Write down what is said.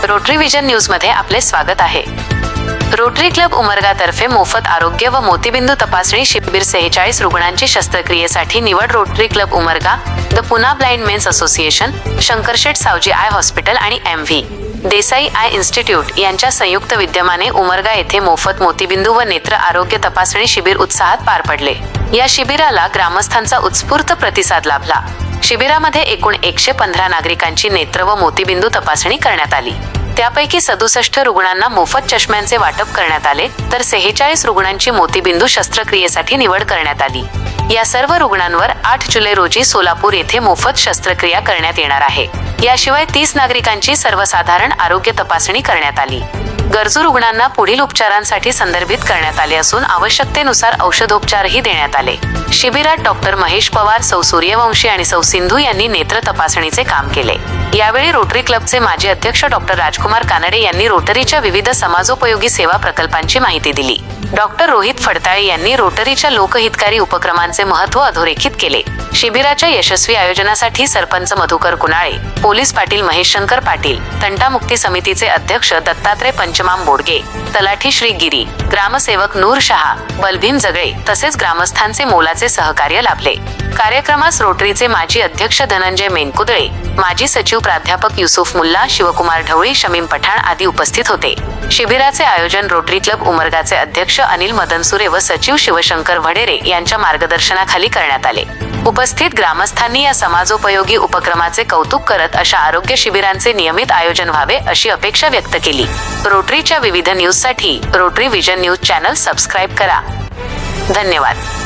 Rotary vision news मध्ये आपले स्वागत आहे। रोटरी क्लब उमरगा तर्फे मोफत आरोग्य व मोतीबिंदू तपासणी शिबिर 46 रुग्णांची शस्त्रक्रियेसाठी निवड। Rotary Club Umarga, the Poona blind men's association, Shankarshet Savji eye hospital आणि MV देसाई आय इन्स्टिट्यूट यांच्या संयुक्त विद्यमाने उमरगा येथे मोफत मोतीबिंदू व नेत्र आरोग्य तपासणी शिबिर उत्साहात पार पडले। या शिबिराला ग्रामस्थांचा उत्स्फूर्त प्रतिसाद लाभला। शिबिरामध्ये एकूण 115 नागरिकांची नेत्र व मोतीबिंदू तपासणी करण्यात आली। त्यापैकी 67 रुग्णांना मोफत चष्म्यांचे वाटप करण्यात आले, तर 46 रुग्णांची मोतीबिंदू शस्त्रक्रियेसाठी निवड करण्यात आली। या सर्व रुग्णांवर 8 जुलै रोजी सोलापूर येथे मोफत शस्त्रक्रिया करण्यात येणार आहे। याशिवाय 30 नागरिकांची सर्वसाधारण आरोग्य तपासणी करण्यात आली। गरजू रुग्णांना पुढील उपचारांसाठी संदर्भित करण्यात आले असून आवश्यकतेनुसार औषधोपचारही देण्यात आले। शिबिरात डॉक्टर महेश पवार, सौ सूर्यवंशी आणि सौ सिंधू यांनी नेत्र तपासणीचे काम केले। यावेळी रोटरी क्लबचे माजी अध्यक्ष डॉक्टर राजकुमार कानडे यांनी रोटरीच्या विविध समाजोपयोगी सेवा प्रकल्पांची माहिती दिली। डॉक्टर रोहित फडताळे यांनी रोटरीच्या लोकहितकारी उपक्रमांचे महत्त्व अधोरेखित केले। शिबिराच्या यशस्वी आयोजनासाठी सरपंच मधुकर कुणाळे, पोलीस पाटील महेश शंकर पाटील, तंटामुक्ती समितीचे अध्यक्ष दत्तात्रय पंचमाम बोडगे, तलाठी श्री गिरी, ग्रामसेवक नूर शहा, बलभीम जगळे तसेच ग्रामस्थांचे मोलाचे सहकार्य लाभले। कार्यक्रमास रोटरीचे माजी अध्यक्ष धनंजय मेनकुदळे, माजी सचिव प्राध्यापक युसुफ मुल्ला, शिवकुमार ढवळी, शमीम पठाण आदी उपस्थित होते। शिबिराचे आयोजन रोटरी क्लब उमरगाचे अध्यक्ष अनिल मदनसुरे व सचिव शिवशंकर वडेरे यांच्या मार्गदर्शनाखाली करण्यात आले। उपस्थित ग्रामस्थांनी या समाजोपयोगी उपक्रमाचे कौतुक करत अशा आरोग्य शिबिरांचे नियमित आयोजन व्हावे अशी अपेक्षा व्यक्त केली। रोटरीच्या विविध न्यूजसाठी Rotary vision news channel subscribe करा। धन्यवाद।